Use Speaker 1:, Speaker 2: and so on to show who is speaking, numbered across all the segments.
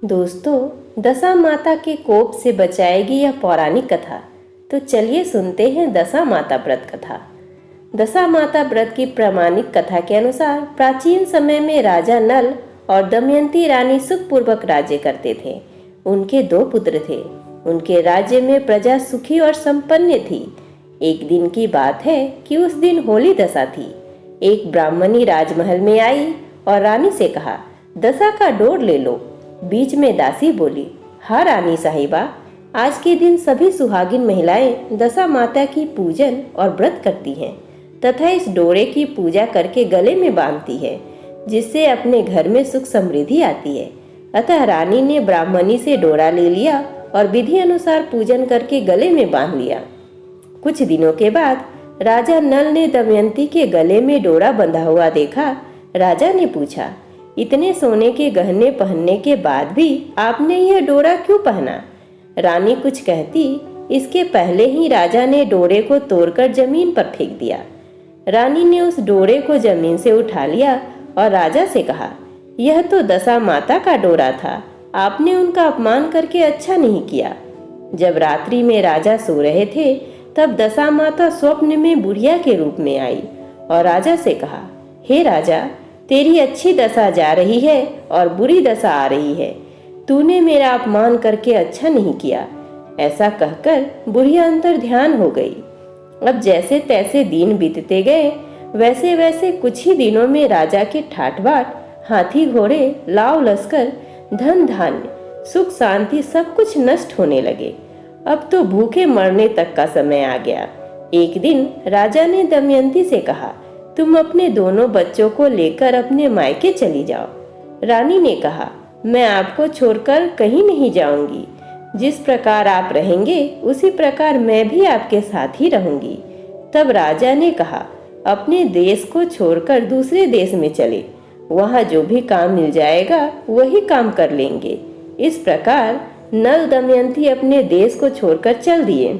Speaker 1: दोस्तों, दशा माता के कोप से बचाएगी यह पौराणिक कथा। तो चलिए सुनते हैं दशा माता व्रत कथा। दशा माता व्रत की प्रामाणिक कथा के अनुसार प्राचीन समय में राजा नल और दमयंती रानी सुखपूर्वक राज्य करते थे। उनके 2 पुत्र थे। उनके राज्य में प्रजा सुखी और संपन्न थी। एक दिन की बात है कि उस दिन होली दशा थी। एक ब्राह्मणी राजमहल में आई और रानी से कहा, दशा का डोर ले लो। बीच में दासी बोली, हाँ रानी साहिबा, आज के दिन सभी सुहागिन महिलाएं दशा माता की पूजन और व्रत करती हैं तथा इस डोरे की पूजा करके गले में बांधती है, जिससे अपने घर में सुख समृद्धि आती है। अतः रानी ने ब्राह्मणी से डोरा ले लिया और विधि अनुसार पूजन करके गले में बांध लिया। कुछ दिनों के बाद राजा नल ने दमयंती के गले में डोरा बंधा हुआ देखा। राजा ने पूछा, इतने सोने के गहने पहनने के बाद भी आपने यह डोरा क्यों पहना? रानी कुछ कहती, इसके पहले ही राजा ने डोरे को तोड़कर जमीन पर फेंक दिया। रानी ने उस डोरे को जमीन से उठा लिया और राजा से कहा, यह तो दशा माता का डोरा था, आपने उनका अपमान करके अच्छा नहीं किया। जब रात्रि में राजा सो रहे थे तब दशा माता स्वप्न में बुढ़िया के रूप में आई और राजा से कहा, हे राजा, तेरी अच्छी दशा जा रही है और बुरी दशा आ रही है। तूने मेरा अपमान करके अच्छा नहीं किया। ऐसा कहकर बुढ़िया अंतर ध्यान हो गई। अब जैसे तैसे दिन बीतते गए, वैसे वैसे कुछ ही दिनों में राजा के ठाट बाट, हाथी घोड़े, लाव लश्कर, धन धान्य, सुख शांति सब कुछ नष्ट होने लगे। अब तो भूखे मरने तक का समय आ गया। एक दिन राजा ने दमयंती से कहा, तुम अपने दोनों बच्चों को लेकर अपने मायके चली जाओ। रानी ने कहा, मैं आपको छोड़कर कहीं नहीं जाऊंगी। जिस प्रकार आप रहेंगे उसी प्रकार मैं भी आपके साथ ही रहूंगी। तब राजा ने कहा, अपने देश को छोड़कर दूसरे देश में चले, वहां जो भी काम मिल जाएगा वही काम कर लेंगे। इस प्रकार नल दमयंती अपने देश को छोड़कर चल दिए।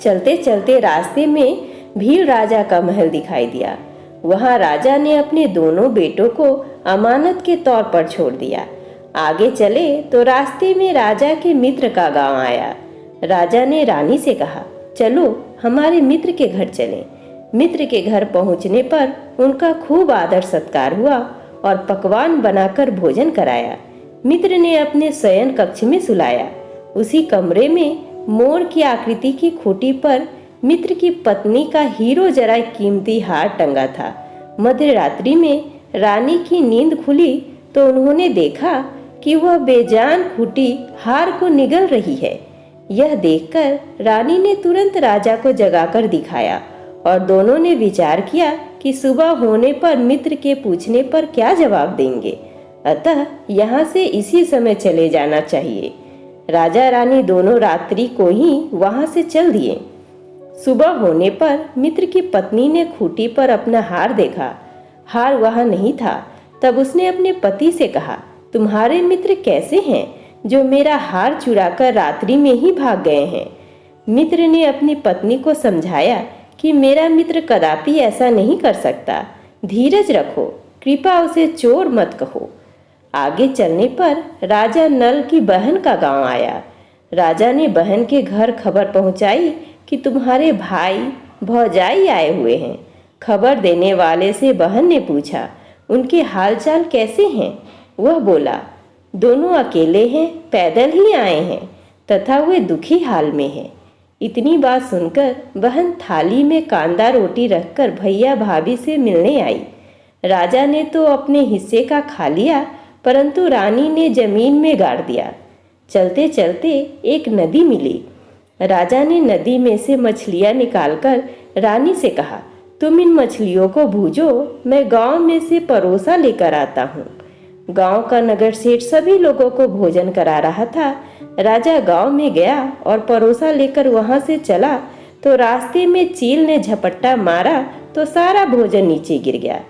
Speaker 1: चलते चलते रास्ते में भील राजा का महल दिखाई दिया। वहां राजा ने अपने दोनों बेटों को अमानत के तौर पर छोड़ दिया। आगे चले तो रास्ते में राजा के मित्र का गांव आया। राजा ने रानी से कहा, चलो हमारे मित्र के घर चलें। मित्र के घर पहुंचने पर उनका खूब आदर सत्कार हुआ और पकवान बनाकर भोजन कराया। मित्र ने अपने शयन कक्ष में सुलाया। उसी कमरे में मोर की आकृति की खूंटी पर मित्र की पत्नी का हीरो जरा कीमती हार टंगा था। मध्य रात्रि में रानी की नींद खुली तो उन्होंने देखा कि वह बेजान खूंटी हार को निगल रही है। यह देखकर रानी ने तुरंत राजा को जगाकर दिखाया और दोनों ने विचार किया कि सुबह होने पर मित्र के पूछने पर क्या जवाब देंगे, अतः यहाँ से इसी समय चले जाना चाहिए। राजा रानी दोनों रात्रि को ही वहां से चल दिए। सुबह होने पर मित्र की पत्नी ने खूंटी पर अपना हार देखा। हार वहां नहीं था। तब उसने अपने पति से कहा, तुम्हारे मित्र कैसे हैं जो मेरा हार चुराकर रात्रि में ही भाग गए हैं? मित्र ने अपनी पत्नी को समझाया कि मेरा मित्र कदापि ऐसा नहीं कर सकता, धीरज रखो, कृपा उसे चोर मत कहो। आगे चलने पर राजा नल की बहन का गांव आया। राजा ने बहन के घर खबर पहुंचाई कि तुम्हारे भाई भौजाई आए हुए हैं। खबर देने वाले से बहन ने पूछा, उनके हालचाल कैसे हैं? वह बोला, दोनों अकेले हैं, पैदल ही आए हैं तथा वे दुखी हाल में हैं। इतनी बात सुनकर बहन थाली में कांदा रोटी रखकर भैया भाभी से मिलने आई। राजा ने तो अपने हिस्से का खा लिया, परंतु रानी ने जमीन में गाड़ दिया। चलते चलते एक नदी मिली। राजा ने नदी में से मछलियां निकालकर रानी से कहा, तुम इन मछलियों को भूजो, मैं गांव में से परोसा लेकर आता हूँ। गांव का नगर सेठ सभी लोगों को भोजन करा रहा था। राजा गांव में गया और परोसा लेकर वहां से चला तो रास्ते में चील ने झपट्टा मारा तो सारा भोजन नीचे गिर गया।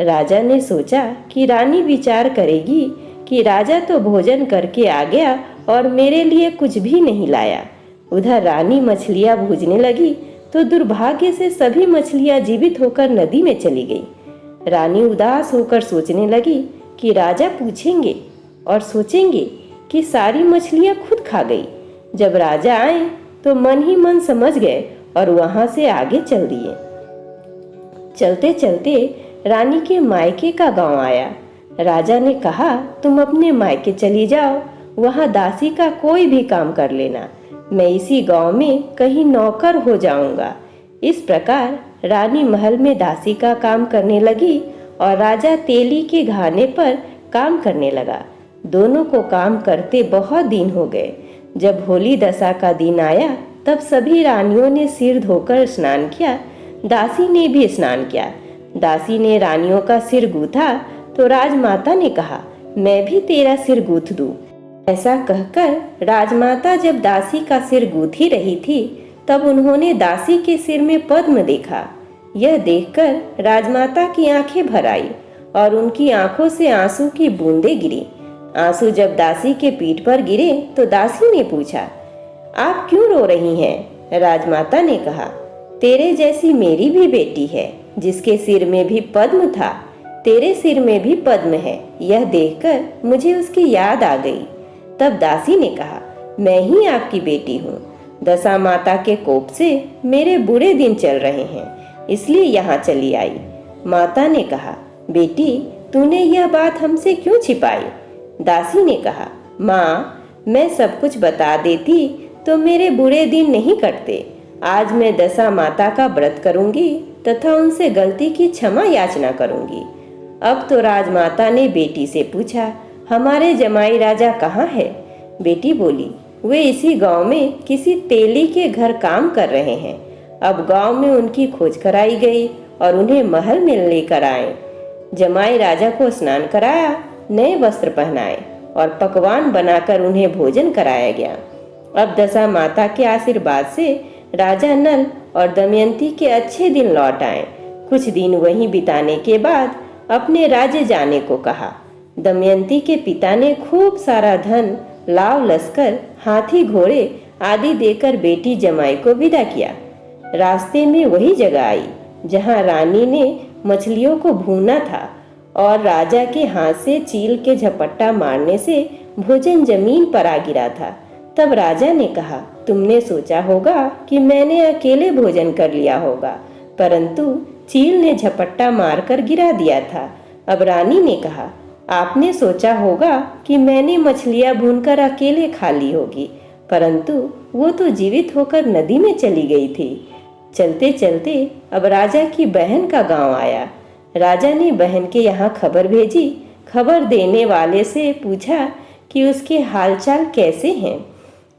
Speaker 1: राजा ने सोचा कि रानी विचार करेगी कि राजा तो भोजन करके आ गया और मेरे लिए कुछ भी नहीं लाया। उधर रानी मछलियां भूजने लगी तो दुर्भाग्य से सभी मछलियां जीवित होकर नदी में चली गई। रानी उदास होकर सोचने लगी कि राजा पूछेंगे, और सोचेंगे कि सारी मछलियां खुद खा गई। जब राजा आए तो मन ही मन समझ गए और वहां से आगे चल दिए। चलते चलते रानी के मायके का गांव आया। राजा ने कहा, तुम अपने मायके चली जाओ, वहां दासी का कोई भी काम कर लेना, मैं इसी गांव में कहीं नौकर हो जाऊंगा। इस प्रकार रानी महल में दासी का काम करने लगी और राजा तेली के घाने पर काम करने लगा। दोनों को काम करते बहुत दिन हो गए। जब होली दशा का दिन आया तब सभी रानियों ने सिर धोकर स्नान किया। दासी ने भी स्नान किया। दासी ने रानियों का सिर गूथा तो राजमाता ने कहा, मैं भी तेरा सिर गूथ दूं। ऐसा कहकर राजमाता जब दासी का सिर गूथ ही रही थी तब उन्होंने दासी के सिर में पद्म देखा। यह देखकर राजमाता की आंखें भर आई और उनकी आंखों से आंसू की बूंदें गिरी। आंसू जब दासी के पीठ पर गिरे तो दासी ने पूछा, आप क्यों रो रही हैं? राजमाता ने कहा, तेरे जैसी मेरी भी बेटी है जिसके सिर में भी पद्म था, तेरे सिर में भी पद्म है। यह देखकर मुझे उसकी याद आ गई। तब दासी ने कहा, मैं ही आपकी बेटी हूँ। दशा माता के कोप से मेरे बुरे दिन चल रहे हैं, इसलिए यहाँ चली आई। माता ने कहा, बेटी तूने यह बात हमसे क्यों छिपाई? दासी ने कहा, माँ मैं सब कुछ बता देती तो मेरे बुरे दिन नहीं कटते। आज मैं दशा माता का व्रत करूंगी तथा उनसे गलती की क्षमा याचना करूंगी। अब तो राजमाता ने बेटी से पूछा, हमारे जमाई राजा कहाँ है? बेटी बोली, वे इसी गांव में किसी तेली के घर काम कर रहे हैं। अब गांव में उनकी खोज कराई गई और उन्हें महल में लेकर आए। जमाई राजा को स्नान कराया, नए वस्त्र पहनाए और पकवान बनाकर उन्हें भोजन कराया गया। अब दशा माता के आशीर्वाद से राजा नल और दमयंती के अच्छे दिन लौट आए। कुछ दिन वहीं बिताने के बाद अपने राज्य जाने को कहा। दमयंती के पिता ने खूब सारा धन, लाव लश्कर, हाथी घोड़े आदि देकर बेटी जमाई को विदा किया। रास्ते में वही जगह आई जहां रानी ने मछलियों को भूना था और राजा के हाथ से चील के झपट्टा मारने से भोजन जमीन पर आ गिरा था। तब राजा ने कहा, तुमने सोचा होगा कि मैंने अकेले भोजन कर लिया होगा, परंतु चील ने झपट्टा मारकर गिरा दिया था। अब रानी ने कहा, आपने सोचा होगा कि मैंने मछलियां भूनकर अकेले खा ली होगी, परंतु वो तो जीवित होकर नदी में चली गई थी। चलते चलते अब राजा की बहन का गांव आया। राजा ने बहन के यहाँ खबर भेजी। खबर देने वाले से पूछा कि उसके हालचाल कैसे हैं।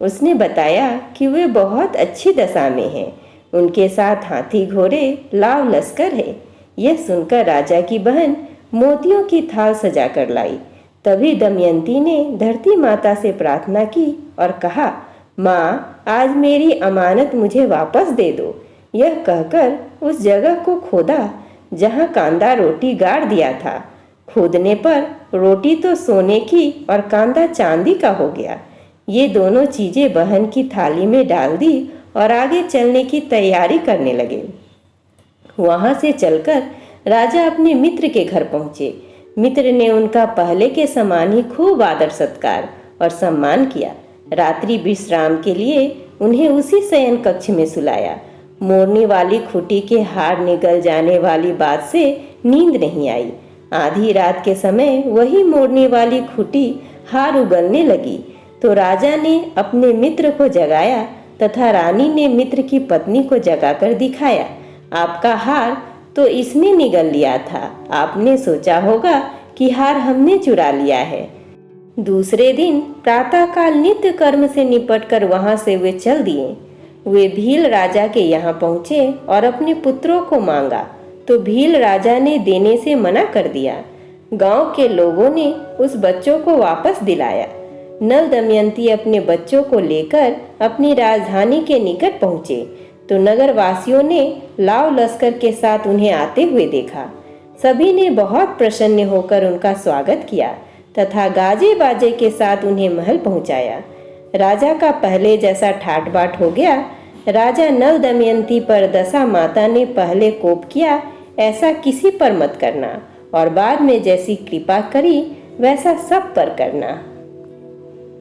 Speaker 1: उसने बताया कि वे बहुत अच्छी दशा में हैं, उनके साथ हाथी घोड़े लाव लश्कर है। यह सुनकर राजा की बहन मोतियों की थाल सजा कर लाई। तभी दमयंती ने धरती माता से प्रार्थना की और कहा, माँ आज मेरी अमानत मुझे वापस दे दो। यह कहकर उस जगह को खोदा जहाँ कांदा रोटी गाड़ दिया था। खोदने पर रोटी तो सोने की और कांदा चांदी का हो गया। ये दोनों चीजें बहन की थाली में डाल दी और आगे चलने की तैयारी करने लगे। वहां से चलकर राजा अपने मित्र के घर पहुंचे। मित्र ने उनका पहले के समान ही खूब आदर सत्कार और सम्मान किया। रात्रि विश्राम के लिए उन्हें उसी शयन कक्ष में सुलाया। मोरनी वाली खूंटी के हार निगल जाने वाली बात से नींद नहीं आई। आधी रात के समय वही मोरनी वाली खूंटी हार उगलने लगी तो राजा ने अपने मित्र को जगाया तथा रानी ने मित्र की पत्नी को जगाकर दिखाया, आपका हार तो इसने निगल लिया था। आपने सोचा होगा कि हार हमने चुरा लिया है। दूसरे दिन प्रातःकाल नित्य कर्म से निपटकर वहां से वे चल दिए। वे भील राजा के यहाँ पहुँचे और अपने पुत्रों को मांगा तो भील राजा ने देने से मना कर दिया। गांव के लोगों ने उस बच्चों को वापस दिलाया। नल दमयंती अपने बच्चों को लेकर अपनी राजधानी के निकट पहुँचे तो नगर वासियों ने लाव लश्कर के साथ उन्हें आते हुए देखा। सभी ने बहुत प्रसन्न होकर उनका स्वागत किया तथा गाजे बाजे के साथ उन्हें महल पहुंचाया। राजा का पहले जैसा ठाट बाट हो गया। राजा नल दमयंती पर दशा माता ने पहले कोप किया, ऐसा किसी पर मत करना, और बाद में जैसी कृपा करी वैसा सब पर करना।